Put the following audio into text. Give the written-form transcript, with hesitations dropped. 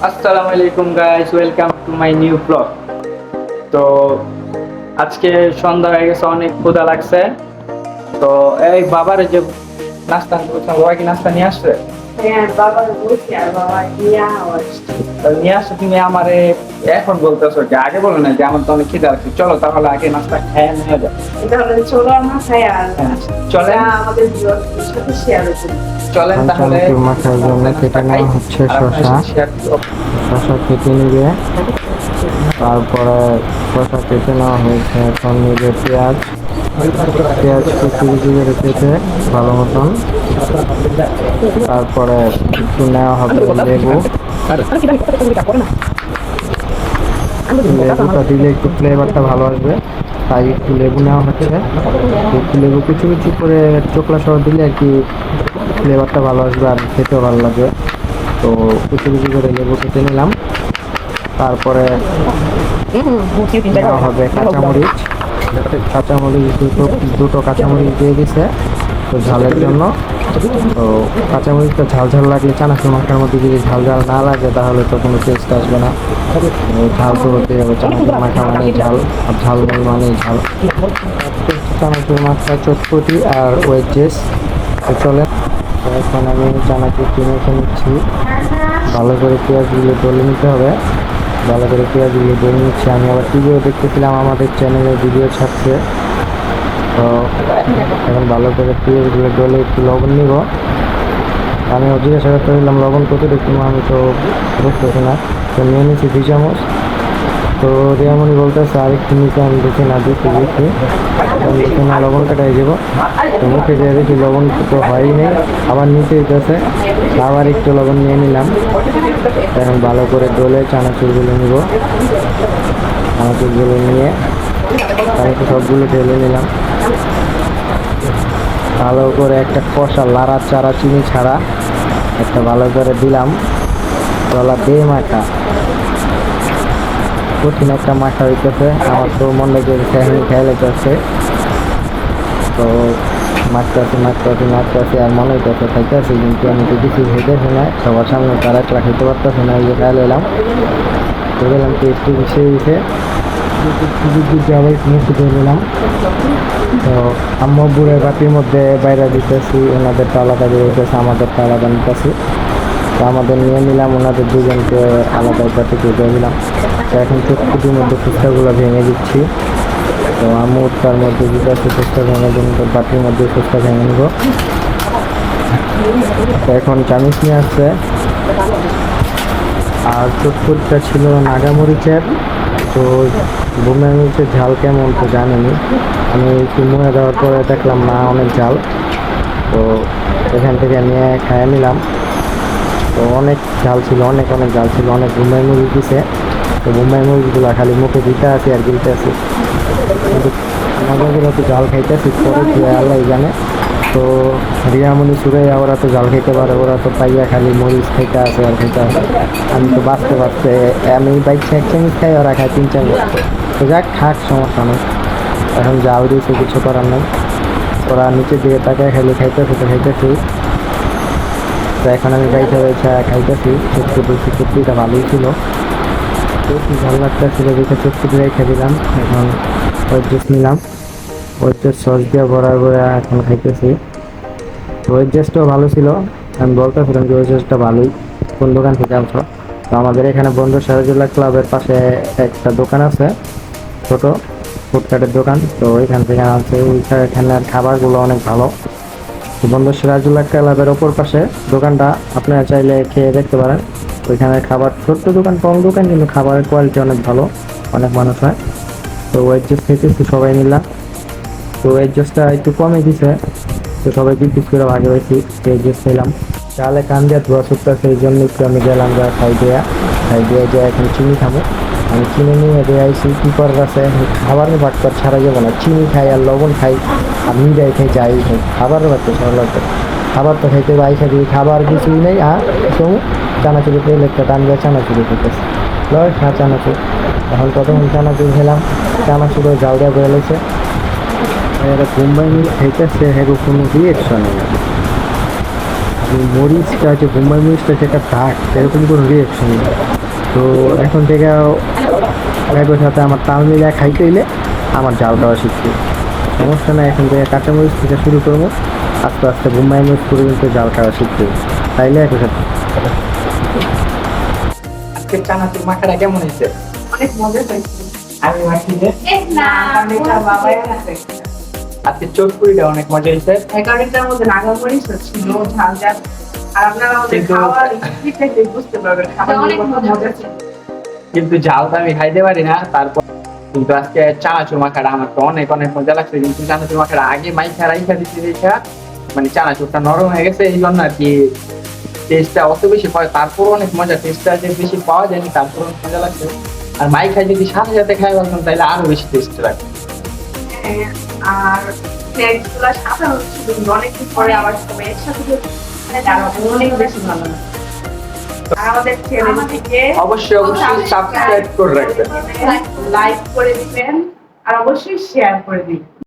আসসালামু আলাইকুম guys, welcome to my new blog. তো আজকে সন্ধ্যা হয়ে গেছে, অনেক ক্ষুধা লাগছে। তো এই বাবার যে নাস্তা করছিলাম, বাবা কি নাস্তা নিয়ে আসছে? হ্যাঁ, বাবার বলছি আর বাবা নিয়ে আসছে। তো নিয়ে আসছে, তুমি আমারে এখন বলতেছো যে আগে বলো না যে আমার তো অনেক খিদা লাগছে, চলো তাহলে আগে নাস্তা খেয়ে নেওয়া যাক। তাহলে চলো আমরা খাই আর হ্যাঁ, চলেন। আমাদের ভিউয়ারদের সাথে শেয়ার করি। চলেন তাহলে চানাচুর মাখার জন্য কেটে নেওয়া হচ্ছে শসা। শসা কেটে নিবে, তারপরে শসা কেটে নেওয়া হয়েছে। এখন নিবে পেঁয়াজ, পেঁয়াজ কুচি কুচি করে কেটে ভালো মতন। তারপরে একটু নেওয়া হবে লেবু, লেবুটা দিলে একটু ফ্লেভারটা ভালো আসবে, তাই একটু লেবু নেওয়া হচ্ছে। একটু লেবু কুচি কুচি করে চোখলা সহ দিলে আর কি ফ্লেভারটা ভালো আসবে আর খেতেও ভালো লাগবে। তো কুচি কুচি করে লেবু কেটে নিলাম। তারপরে নেওয়া হবে কাঁচামরিচ, কাঁচামরিচ দুটো কাঁচামরিচ দিয়ে দিছে তো ঝালের জন্য। তো কাঁচামরিচটা ঝাল ঝাল লাগলে চানাচুর মাখার মধ্যে যদি ঝাল ঝাল না লাগে তাহলে তো কোনো টেস্ট আসবে না। ঝাল তো হতে যাবে, চানাচুর মাখা মানে ঝাল, আর ঝাল মানে ঝাল। চানাচুর মাখা চটপটি আর ওয়েজেস চলে। এখন আমি চানাচুর কিনে নিচ্ছি, ভালো করে পেঁয়াজগুলো ডলে নিতে হবে। ভালো করে পেঁয়াজগুলো ডলে নিচ্ছি। আমি আবার টিভিও দেখতেছিলাম, আমাদের চ্যানেলে ভিডিও ছাড়ছে। তো এখন ভালো করে পেঁয়াজগুলো ডলে একটু লবণ নিব। আমি জিজ্ঞাসা করতে দিলাম লবণ কত দেখুন, আমি তো বুঝতেছি না। তো নিয়ে নিচ্ছি 2 চামচ। তো রিয়ামনি বলতেছে আরেকটু নিচে, আমি দেখি না দিতে দিচ্ছি, আমি দেখি না লবণ কাটাই যাবো। তো মুখে যেয়ে দেখি লবণ তো হয়ই নেই, আবার নিচে দিতেছে, আবার একটু লবণ নিয়ে নিলাম। এখন ভালো করে ডলে চানাচুরগুলো নিব। চানাচুরগুলো নিয়ে চানাচুর সবগুলো ঢেলে নিলাম। ভালো করে একটা কষা লাড়া চারা চিনি ছাড়া একটা ভালো করে দিলাম। গলা দিয়ে মাখা, কঠিন একটা মাখা হইতেছে, আমার তো মনে লেগেছে এখন খেয়াল লেগেছে। তো মাখতে আছি আর মনে হইতেছে খাইতেছি, কিন্তু আমি তো কিছু হইতেছি না, সবার সামনে তারা একলা খেতে পারতেছে না। এই যে খেয়াল এলাম তো গেলাম তো একটু বেশি হয়েছে, আবার মুখ ধরে নিলাম। তো আম্মু বুড়ের বাটির মধ্যে বাইরে দিতেছি, ওনাদের আলাদা দিয়ে দিতেছে, আমাদের আলাদা নিতেছি। তো আমাদের নিয়ে নিলাম, ওনাদের দুজনকে আলাদা বাটিতে দিয়ে দিলাম। তো এখন চটপুটির মধ্যে ফুচকাগুলো ভেঙে দিচ্ছি। তো আম্মু তার মধ্যে দিতেছে ফুচকা ভেঙে দিন, বাটির মধ্যে ফুচকা ভেঙে নিব। তো এখন চামিচ নিয়ে আসছে, আর চটপুটটা ছিল নাগামরিচের। তো বোম্বাই মরিচের ঝাল কেমন তো জানিনি, আমি একটু মুখে দেওয়ার পরে দেখলাম না অনেক ঝাল। তো এখান থেকে নিয়ে খাইয়ে নিলাম। তো অনেক ঝাল ছিল, অনেক ঝাল ছিল, অনেক বোম্বাই মরিচ দিছে। তো বোম্বাই মরিচগুলো খালি মুখে দিতে আছি আর গিলতে আছি, কিন্তু আমাদের তো ঝাল খাইতেছি পরে কি আল্লাহ জানে। তো রিয়ামনি সুরে ওরা তো জাল খেতে পারে, ওরা তো পাইয়া খালি মরিচ খাইতে আছে আর খাইতে আছে। আমি তো বাঁচতে বাঁচতে আমি বাইক 1 চামচ খাই, ওরা খায় 3 চামচ। তো যাক খাক, সমস্যা নেই। এখন জাল দিয়েছে, কিছু করার নেই। ওরা নিচের দিকে তাকায় খালি খাইতেছে তো খাইতেছি। তো এখন আমি বাইকে রয়েছে খাইতেছি চটপুটিটা ভালোই ছিল, বেশি ভালো লাগতেছিল দেখে চটপুটি রেখে দিলাম। এখন ওয়েট নিলাম, ওয়েট সস দিয়ে ভরা ভরা এখন খাইতেছি। ওয়েট জেসটাও ভালো ছিল, আমি বলতেছিলাম যে ওয়েট জেসটা ভালোই, কোন দোকান থেকে আনছো। তো আমাদের এখানে বন্ধু সিরাজুল্লাহ ক্লাবের পাশে একটা দোকান আছে, ছোট ফুটপাতের দোকান, তো ওইখান থেকে আনছে। ওইখানের খাবারগুলো অনেক ভালো। তো বন্ধু সিরাজুল্লাহ ক্লাবের ওপর পাশে দোকানটা, আপনারা চাইলে খেয়ে দেখতে পারেন। ওইখানে খাবার ছোট্ট দোকান, কম দোকান, কিন্তু খাবারের কোয়ালিটি অনেক ভালো, অনেক মানুষ হয়। তো ওয়েট জেস খেতেছি সবাই মিললাম। তো ওয়েট জেসটা একটু কমে দিছে, তো সবাই 2 পিস করে ভাগে হয়েছি, ওয়েট জেস খেলাম। চালে কান দিয়ে ধোয়া শুকতেছে, এই জন্য একটু আমি গেলাম যা খাই দিয়ে যে এখন চিনি খাবো। আমি চিনি নিয়ে দিয়ে আইসি, কী করার আছে, খাবারের বাটপার ছাড়া যাবো না। চিনি খাই আর লবণ খাই আর মিঠাই খাই, যাই খাই, খাবারের বাটতে সারা লাগবে। খাবার তো খাইতে বাইসা দিই, খাবার কিছুই নেই। আর কিছু চানাচুরি তেল একটা টান দিয়ে চানাচুরি খেতেছে, লয় খা চানাচুর। এখন কতক্ষণ চানাচুর খেলাম, চানাচুরও জাল দেওয়া বেড়ে লেগেছে। এরা বোম্বাই মিল খাইতেছে, হেরো কোনো রিয়েকশন নেই। মরিচটা হচ্ছে বোম্বাই মরিচটা যেটা দাগ সেরকম কোনো রিয়াকশন নেই। তো এখন থেকে একই সাথে আমার তাল মিলিয়ে খাইতে হইলে আমার জাল দেওয়া শিখছি, সমস্যা নাই। এখন থেকে কাঁচামরিচ থেকে শুরু করবো, আস্তে আস্তে বোম্বাই মরিচ পর্যন্ত জাল খাওয়া শিখতে হবে। তাইলে একই সাথে আজকে চানাচুর মাখাটা কেমন হয়েছে? অনেক মজা হয়েছে। আমি মাখি যে না, কারণটা বাবাই আছে। আজকে চটপুরিটা অনেক মজা হয়েছে। এই কারণটার মধ্যে নাগামরিচ ছিল, ঝাল ঝাল। আর আপনারা আমাদের কিন্তু- খাওয়ার হিস্ট্রিটাকে বুঝতে পারবেন। খাবার অনেক কত মজা মজা ছিল। কিন্তু ঝালটা আমি খাইতে পারি না, তারপর কিন্তু আজকে চানাচুর মাখাটা আমার তো অনেক অনেক মজা লাগছে। কিন্তু চানাচুর মাখাটা আগে মাইখা রাইখা দিতে দেখা মানে চানাচুরটা নরম হয়ে গেছে, এই জন্য আর কি টেস্টটা অত বেশি পায়। তারপর অনেক মজা, টেস্টটা যে বেশি পাওয়া যায়নি, তারপর অনেক মজা লাগছে। আর মাইখা যদি সাথে সাথে খাই বলতাম তাহলে আরো বেশি টেস্ট লাগবে। হ্যাঁ, আর স্ন্যাক্স গুলো সাধারণ ছিল, কিন্তু অনেকদিন পরে আবার সবাই একসাথে তারা অনেক বেশি ভালো লাগে। আর আমাদের চ্যানেলটিকে অবশ্যই অবশ্যই সাবস্ক্রাইব করে রাখবেন। লাইক করে দিবেন আর অবশ্যই শেয়ার করে দিবেন।